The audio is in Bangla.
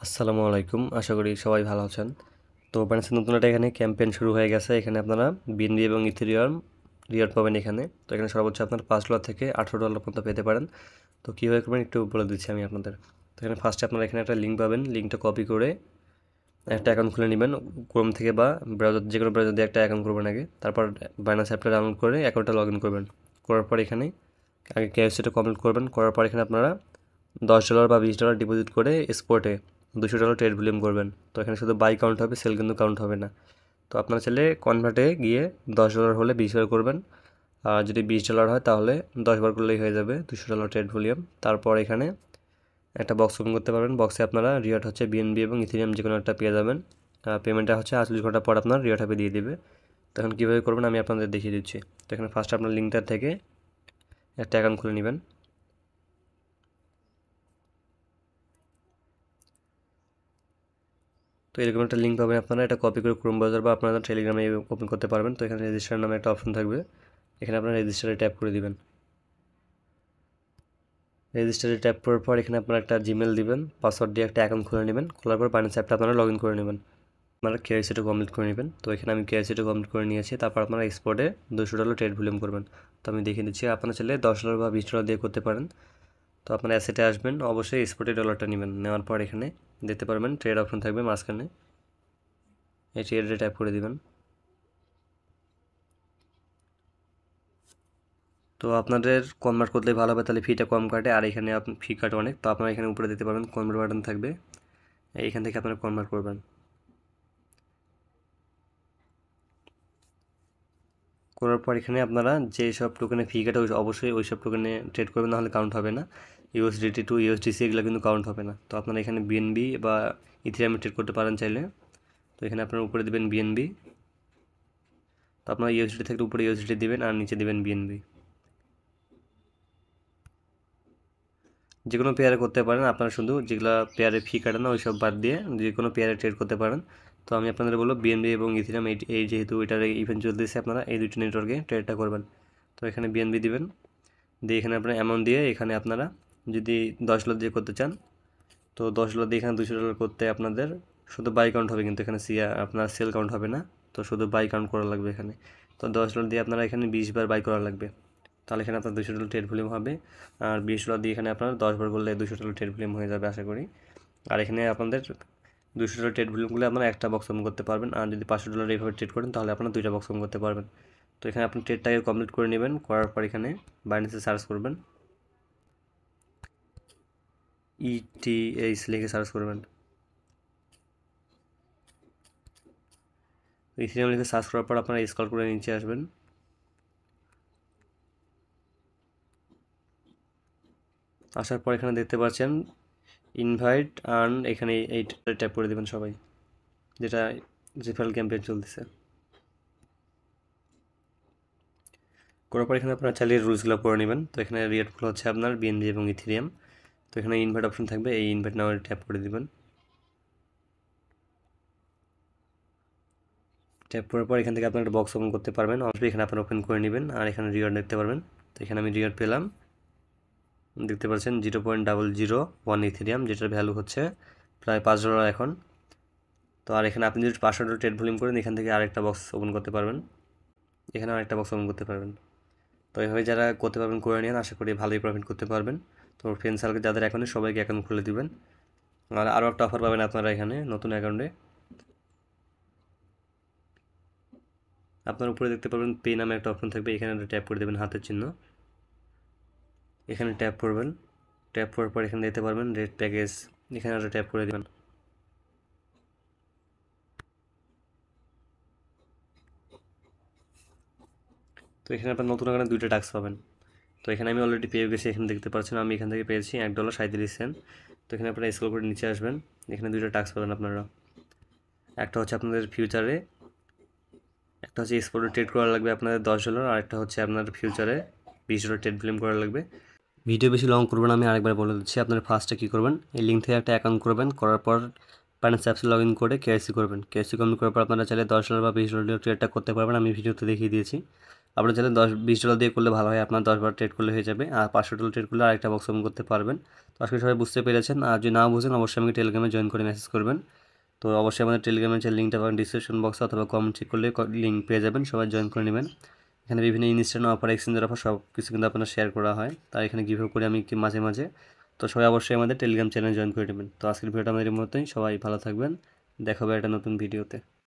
আসসালামু আলাইকুম। আশা করি সবাই ভালো আছেন। তো Binance নতুন একটা এখানে ক্যাম্পেইন শুরু হয়ে গেছে। এখানে আপনারা BNB এবং ইথেরিয়াম রিওয়ার্ড পাবেন এখানে। তো এখানে সর্বোচ্চ আপনার $5 থেকে $18 পর্যন্ত পেতে পারেন। তো কীভাবে করবেন একটু বলে দিচ্ছি আমি আপনাদের। তো এখানে ফার্স্টে আপনারা এখানে একটা লিঙ্ক পাবেন। লিঙ্কটা কপি করে একটা অ্যাকাউন্ট খুলে নেবেন ক্রোম থেকে বা ব্রাউজার যে কোনো ব্রাউজার দিয়ে একটা অ্যাকাউন্ট করবেন আগে। তারপর Binance অ্যাপটা ডাউনলোড করে অ্যাকাউন্টটা লগ ইন করবেন। করার পর এখানে আগে KYC টা কমপ্লিট করবেন। করার পর এখানে আপনারা $10 বা $20 ডিপোজিট করে স্পটে $200 ট্রেড ভলিউম করবেন। তো এখানে শুধু বাই কাউন্ট হবে, সেল কিন্তু কাউন্ট হবে না। তো আপনার চাইলে কনভার্টে গিয়ে $10 হলে 20 বার করবেন, আর যদি $20 হয় তাহলে 10 বার করলেই হয়ে যাবে $200 ট্রেড ভলিউম। তারপর এখানে একটা বক্স ওপেন করতে পারবেন। বক্সে আপনারা রিওয়ার্ড হচ্ছে BNB এবং ইথেরিয়াম যে কোনো একটা পেয়ে যাবেন। পেমেন্টটা হচ্ছে 48 ঘন্টা পর আপনার রিওয়ার্ড হবে দিয়ে দিবে। তখন কীভাবে করবেন আমি আপনাদের দেখিয়ে দিচ্ছি। তো এখানে ফার্স্ট আপনার লিঙ্কটা থেকে একটা অ্যাকাউন্ট খুলে নেবেন। তো এরকম একটা লিঙ্ক পাবেন আপনারা, এটা কপি করে ক্রোম ব্রাউজার বা আপনারা টেলিগ্রামে ওপেন করতে পারবেন। তো এখানে রেজিস্টার নামে একটা অপশন থাকবে, এখানে আপনারা রেজিস্টারে ট্যাপ করে দিবেন। রেজিস্টারে ট্যাপ করার পর এখানে আপনারা একটা জিমেল দিবেন, পাসওয়ার্ড দিয়ে একটা অ্যাকাউন্ট খুলে নেবেন। খোলার পর Binance অ্যাপটা আপনারা লগ ইন করে নেবেন। আপনারা KYC টা কমপ্লিট করে নেবেন। তো এখানে আমি KYC টা কমপ্লিট করে নিয়েছি। তারপর আপনারা এক্সপোর্টে $200 ট্রেড ভলিউম করবেন। তো আমি দেখিয়ে দিচ্ছি, আপনারা চাইলে $10 বা $20 দিয়ে করতে পারেন। তো আপনারা অ্যাসেটে আসবেন, অবশ্যই এক্সপোর্টে ডলারটা নেবেন। নেওয়ার পর এখানে দেখতে পারবেন ট্রেড অপশন থাকবে মাঝখানে, এই ট্রেডে ট্যাপ করে দিবেন। তো আপনাদের কনভার্ট করলে ভালো হবে, তাহলে ফিটা কম কাটে, আর এখানে ফি কাটে অনেক। তো আপনারা এখানে উপরে দিতে পারবেন কনভার্ট বাটন থাকবে, এইখান থেকে আপনারা কনভার্ট করবেন। করার পর এখানে আপনারা যে সব টোকেনে ফি কাটে অবশ্যই ওই সব টোকেনে ট্রেড করবেন, নাহলে কাউন্ট হবে না। USDT টু USDC এগুলো কিন্তু কাউন্ট হবে না। তো আপনারা এখানে BNB বা ইথেরিয়ামে ট্রেড করতে পারেন চাইলে। তো এখানে আপনারা উপরে দেবেন BNB। তো আপনারা USDT থাকলে উপরে USDT দিবেন আর নিচে দিবেন BNB। যে কোনো পেয়ারে করতে পারেন, আপনারা শুধু যেগুলো পেয়ারে ফি কাটে না ওই সব বাদ দিয়ে যে কোনো পেয়ারে ট্রেড করতে পারেন। তো আমি আপনাদের বলবো BNB এবং ইথেরিয়াম এই যেহেতু এটার ইভেন্ট চলতেছে, আপনারা এই দুটো নেটওয়ার্কে ট্রেডটা করবেন। তো এখানে BNB দিবেন, দিয়ে এখানে আপনারা অ্যামাউন্ট দিয়ে এখানে আপনারা যদি $10 দিয়ে করতে চান, তো $10 দিয়ে এখানে $200 করতে আপনাদের শুধু বাই কাউন্ট হবে, কিন্তু এখানে আপনার সেল কাউন্ট হবে না। তো শুধু বাই কাউন্ট করা লাগবে এখানে। তো $10 দিয়ে আপনারা এখানে 20 বার বাই করা লাগবে, তাহলে এখানে আপনার $200 ট্রেড ভলিউম হবে। আর $20 দিয়ে এখানে আপনার 10 বার করলে $200 ট্রেড ভলিউম হয়ে যাবে আশা করি। আর এখানে আপনাদের $200 ট্রেড ভলিউম করলে আপনারা একটা বক্স ওপেন করতে পারবেন, আর যদি $500 এইভাবে ট্রেড করেন তাহলে আপনারা দুইটা বক্স ওপেন করতে পারবেন। তো এখানে আপনি ট্রেডটাকে কমপ্লিট করে নেবেন। করার পর এখানে বাইন্যান্সে সার্চ করবেন, ETH লিখে সার্চ করবেন। ইথেরিয়াম লিখে সার্চ করার পর আপনারা স্ক্রল করে নিচে আসবেন। আসার পর এখানে দেখতে পাচ্ছেন ইনভাইট আর্ন, এখানে এইটা ট্যাপ করে দেবেন সবাই, যেটা রেফারেল ক্যাম্পেইন চলতেছে। করার পর এখানে আপনারা চাইলে রুলসগুলো পড়ে নেবেন। তো এখানে রিওয়ার্ডগুলো হচ্ছে আপনার BNB এবং ইথেরিয়াম। তো এখানে ইনভাইট অপশন থাকবে, এই ইনভাইট নাও ট্যাপ করে দেবেন। ট্যাপ করার পর এখান থেকে আপনারা একটা বক্স ওপেন করতে পারবেন, অবশ্যই এখানে আপনারা ওপেন করে নেবেন। আর এখানে রিওয়ার্ড দেখতে পারবেন। তো এখানে আমি রিওয়ার্ড পেলাম, দেখতে পাচ্ছেন 0.001 ইথেরিয়াম, যেটার ভ্যালু হচ্ছে প্রায় $5 এখন। তো আর এখানে আপনি যদি $500 ট্রেড ভলিউম করেন, এখান থেকে আরেকটা বক্স ওপেন করতে পারবেন, এখানে আরেকটা বক্স ওপেন করতে পারবেন। তো এইভাবে যারা করতে পারবেন করে নিন, আশা করি ভালোই প্রফিট করতে পারবেন। তো ফ্রেন্ড সার্কেল যাদের অ্যাকাউন্টে সবাইকে অ্যাকাউন্ট খুলে দিবেন। আর আরও একটা অফার পাবেন আপনারা এখানে নতুন অ্যাকাউন্টে। আপনার উপরে দেখতে পারবেন পে নামে একটা অপশন থাকবে, এখানে ট্যাপ করে দেবেন হাতের চিহ্ন, এখানে ট্যাপ করবেন। ট্যাপ করার পর এখানে দেখতে পারবেন রেড প্যাকেজ, এখানে একটা ট্যাপ করে দেবেন। তো এখানে আপনার নতুন অ্যাকাউন্টে দুইটা টাস্ক পাবেন। তো এখানে আমি অলরেডি পেয়ে গেছি, এখানে দেখতে পাচ্ছেন আমি এখান থেকে পেয়েছি $1.37। তো এখানে আপনারা স্ক্রল করে নিচে আসবেন, এখানে দুইটা টাস্ক পাবেন আপনারা। একটা হচ্ছে আপনাদের ফিউচারে, একটা হচ্ছে স্পটে ট্রেড করা লাগবে আপনাদের $10, আর একটা হচ্ছে আপনার ফিউচারে $20 ট্রেড ভলিউম করা লাগবে। ভিডিও বেশি লং করবেন, আমি আরেকবার বলে দিচ্ছি। আপনারা ফার্স্টে কী করবেন, এই লিঙ্ক থেকে একটা অ্যাকাউন্ট করবেন, করার পর Binance অ্যাপসে লগ ইন করে KYC করবেন। KYC কমপ্লিট করার পর আপনারা চাইলে $10 বা $20 ট্রেডটা করতে পারবেন, আমি ভিডিওতে দেখিয়ে দিয়েছি। আপনারা চাইলে $10-20 দিয়ে করলে ভালো হয়, আপনার 10-12 ট্রেড করলে হয়ে যাবে, আর $500 ট্রেড করলে আরেকটা বক্স ওপেন করতে পারবেন। তো আজকে সবাই বুঝতে পেরেছেন, আর যদি না বুঝেন অবশ্যই আমাকে টেলিগ্রামে জয়েন করে মেসেজ করবেন। তো অবশ্যই আমাদের টেলিগ্রামের যে লিঙ্কটা পাবেন ডিসক্রিপশন বক্সে অথবা কমেন্ট চেক করলে লিঙ্ক পেয়ে যাবেন, সবাই জয়েন করে নেবেন। এখানে বিভিন্ন ইনস্ট্যান্ট অফার, এক্সচেঞ্জের অফার সব কিছু কিন্তু আপনার শেয়ার করা হয়, তার এখানে গিভও করে আমি মাঝে মাঝে। তো সবাই অবশ্যই আমাদের টেলিগ্রাম চ্যানেল জয়েন করে নেবেন। তো আজকের ভিডিওটা আমাদের মতোই, সবাই ভালো থাকবেন, দেখা হবে একটা নতুন ভিডিওতে।